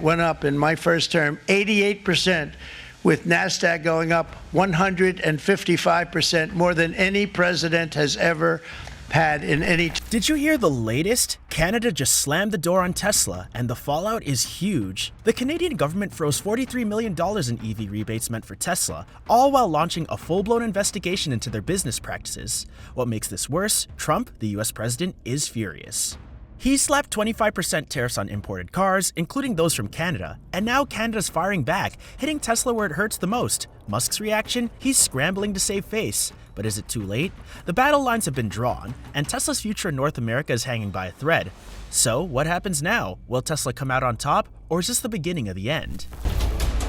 went up in my first term 88%, with NASDAQ going up 155%, more than any president has ever had in any. Did you hear the latest? Canada just slammed the door on Tesla, and the fallout is huge. The Canadian government froze $43 million in EV rebates meant for Tesla, all while launching a full-blown investigation into their business practices. What makes this worse? Trump, the US president, is furious. He slapped 25% tariffs on imported cars, including those from Canada, and now Canada's firing back, hitting Tesla where it hurts the most. Musk's reaction? He's scrambling to save face. But is it too late? The battle lines have been drawn, and Tesla's future in North America is hanging by a thread. So, what happens now? Will Tesla come out on top, or is this the beginning of the end?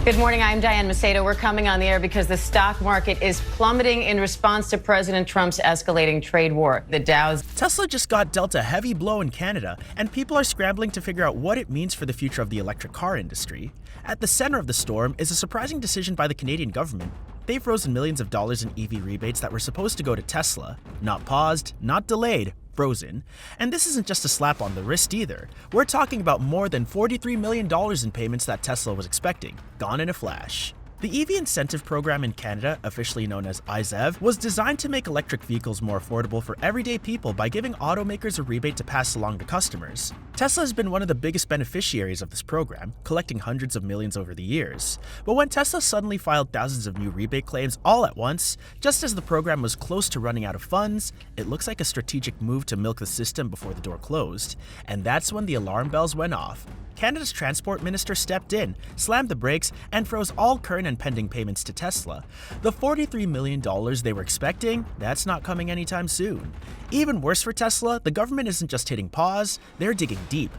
Good morning, I'm Diane Macedo. We're coming on the air because the stock market is plummeting in response to President Trump's escalating trade war. The Dow's. Tesla just got dealt a heavy blow in Canada, and people are scrambling to figure out what it means for the future of the electric car industry. At the center of the storm is a surprising decision by the Canadian government. They've frozen millions of dollars in EV rebates that were supposed to go to Tesla. Not paused, not delayed, frozen. And this isn't just a slap on the wrist either. We're talking about more than $43 million in payments that Tesla was expecting, gone in a flash. The EV incentive program in Canada, officially known as IZEV, was designed to make electric vehicles more affordable for everyday people by giving automakers a rebate to pass along to customers. Tesla has been one of the biggest beneficiaries of this program, collecting hundreds of millions over the years. But when Tesla suddenly filed thousands of new rebate claims all at once, just as the program was close to running out of funds, it looks like a strategic move to milk the system before the door closed. And that's when the alarm bells went off. Canada's transport minister stepped in, slammed the brakes, and froze all current and pending payments to Tesla. The $43 million they were expecting, that's not coming anytime soon. Even worse for Tesla, the government isn't just hitting pause, they're digging deep.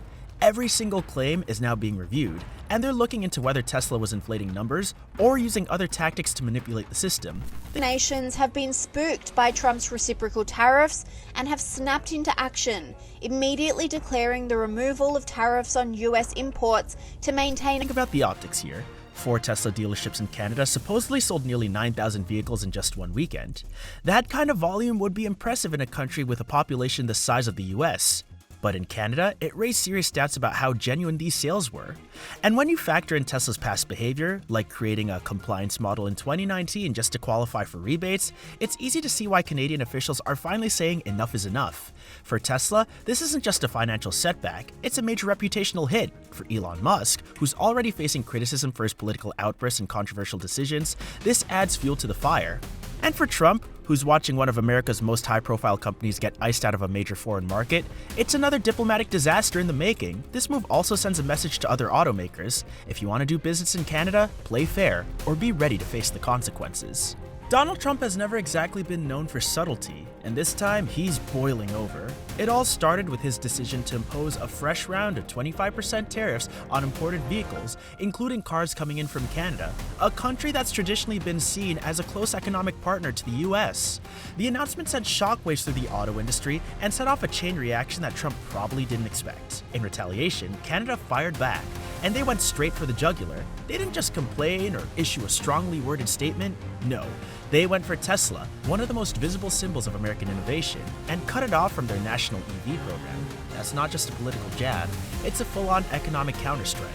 Every single claim is now being reviewed, and they're looking into whether Tesla was inflating numbers or using other tactics to manipulate the system. Nations have been spooked by Trump's reciprocal tariffs and have snapped into action, immediately declaring the removal of tariffs on US imports to maintain. Think about the optics here. 4 Tesla dealerships in Canada supposedly sold nearly 9,000 vehicles in just one weekend. That kind of volume would be impressive in a country with a population the size of the US. But in Canada, it raised serious doubts about how genuine these sales were. And when you factor in Tesla's past behavior, like creating a compliance model in 2019 just to qualify for rebates, it's easy to see why Canadian officials are finally saying enough is enough. For Tesla, this isn't just a financial setback, it's a major reputational hit. For Elon Musk, who's already facing criticism for his political outbursts and controversial decisions, this adds fuel to the fire. And for Trump, who's watching one of America's most high-profile companies get iced out of a major foreign market, it's another diplomatic disaster in the making. This move also sends a message to other automakers. If you want to do business in Canada, play fair, or be ready to face the consequences. Donald Trump has never exactly been known for subtlety, and this time he's boiling over. It all started with his decision to impose a fresh round of 25% tariffs on imported vehicles, including cars coming in from Canada, a country that's traditionally been seen as a close economic partner to the US. The announcement sent shockwaves through the auto industry and set off a chain reaction that Trump probably didn't expect. In retaliation, Canada fired back, and they went straight for the jugular. They didn't just complain or issue a strongly worded statement. No, they went for Tesla, one of the most visible symbols of American innovation, and cut it off from their national EV program. That's not just a political jab, it's a full-on economic counterstrike.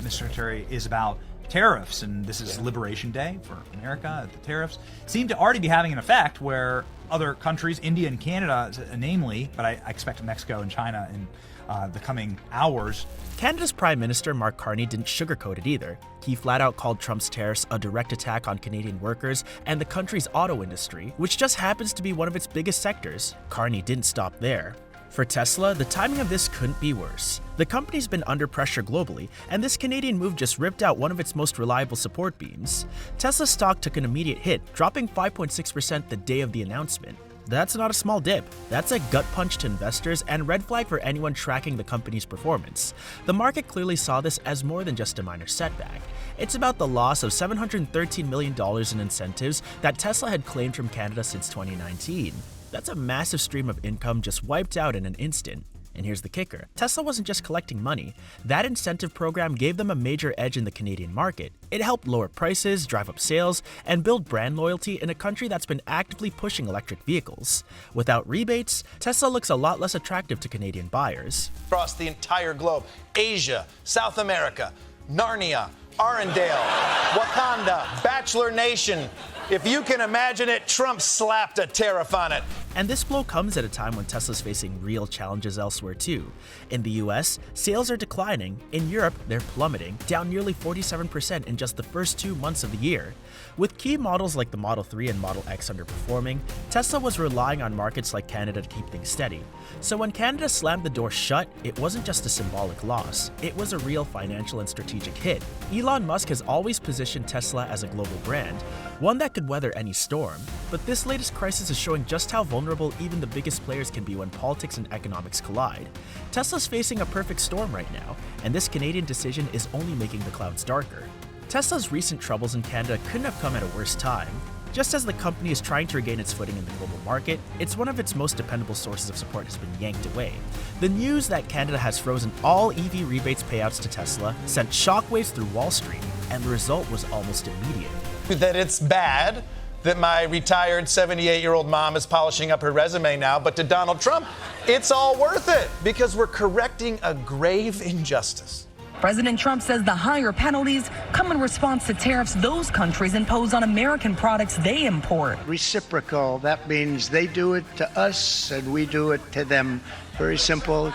Mr. Secretary, is about tariffs, and this is Liberation Day for America. The tariffs seem to already be having an effect where other countries, India and Canada namely, but I expect Mexico and China in the coming hours. Canada's Prime Minister Mark Carney didn't sugarcoat it either. He flat out called Trump's tariffs a direct attack on Canadian workers and the country's auto industry, which just happens to be one of its biggest sectors. Carney didn't stop there. For Tesla, the timing of this couldn't be worse. The company's been under pressure globally, and this Canadian move just ripped out one of its most reliable support beams. Tesla's stock took an immediate hit, dropping 5.6% the day of the announcement. That's not a small dip. That's a gut punch to investors and red flag for anyone tracking the company's performance. The market clearly saw this as more than just a minor setback. It's about the loss of $713 million in incentives that Tesla had claimed from Canada since 2019. That's a massive stream of income just wiped out in an instant. And here's the kicker. Tesla wasn't just collecting money. That incentive program gave them a major edge in the Canadian market. It helped lower prices, drive up sales, and build brand loyalty in a country that's been actively pushing electric vehicles. Without rebates, Tesla looks a lot less attractive to Canadian buyers. Across the entire globe, Asia, South America, Narnia, Arendelle, Wakanda, Bachelor Nation. If you can imagine it, Trump slapped a tariff on it. And this blow comes at a time when Tesla's facing real challenges elsewhere too. In the US, sales are declining. In Europe, they're plummeting, down nearly 47% in just the first 2 months of the year. With key models like the Model 3 and Model X underperforming, Tesla was relying on markets like Canada to keep things steady. So when Canada slammed the door shut, it wasn't just a symbolic loss, it was a real financial and strategic hit. Elon Musk has always positioned Tesla as a global brand, one that could weather any storm. But this latest crisis is showing just how vulnerable even the biggest players can be when politics and economics collide. Tesla's facing a perfect storm right now, and this Canadian decision is only making the clouds darker. Tesla's recent troubles in Canada couldn't have come at a worse time. Just as the company is trying to regain its footing in the global market, it's one of its most dependable sources of support has been yanked away. The news that Canada has frozen all EV rebates payouts to Tesla sent shockwaves through Wall Street, and the result was almost immediate. That it's bad that my retired 78-year-old mom is polishing up her resume now, but to Donald Trump, it's all worth it because we're correcting a grave injustice. President Trump says the higher penalties come in response to tariffs those countries impose on American products they import. Reciprocal, that means they do it to us and we do it to them. Very simple.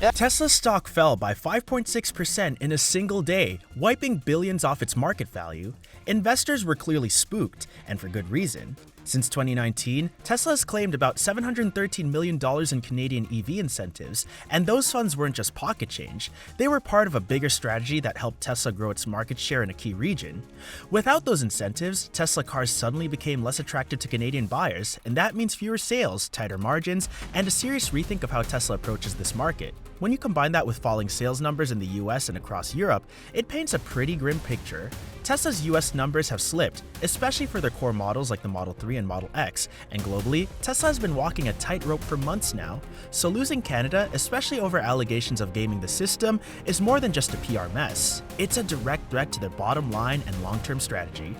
Tesla's stock fell by 5.6% in a single day, wiping billions off its market value. Investors were clearly spooked, and for good reason. Since 2019, Tesla has claimed about $713 million in Canadian EV incentives, and those funds weren't just pocket change, they were part of a bigger strategy that helped Tesla grow its market share in a key region. Without those incentives, Tesla cars suddenly became less attractive to Canadian buyers, and that means fewer sales, tighter margins, and a serious rethink of how Tesla approaches this market. When you combine that with falling sales numbers in the US and across Europe, it paints a pretty grim picture. Tesla's US numbers have slipped, especially for their core models like the Model 3 and Model X, and globally, Tesla has been walking a tightrope for months now. So losing Canada, especially over allegations of gaming the system, is more than just a PR mess. It's a direct threat to their bottom line and long-term strategy.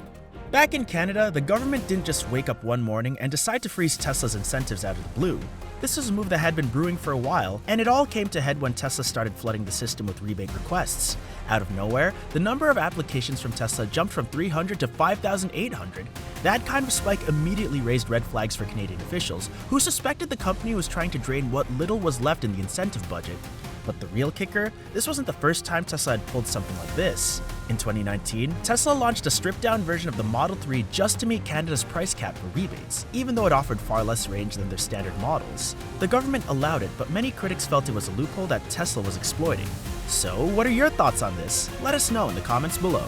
Back in Canada, the government didn't just wake up one morning and decide to freeze Tesla's incentives out of the blue. This was a move that had been brewing for a while, and it all came to head when Tesla started flooding the system with rebate requests. Out of nowhere, the number of applications from Tesla jumped from 300 to 5,800. That kind of spike immediately raised red flags for Canadian officials, who suspected the company was trying to drain what little was left in the incentive budget. But the real kicker, this wasn't the first time Tesla had pulled something like this. In 2019, Tesla launched a stripped-down version of the Model 3 just to meet Canada's price cap for rebates, even though it offered far less range than their standard models. The government allowed it, but many critics felt it was a loophole that Tesla was exploiting. So, what are your thoughts on this? Let us know in the comments below.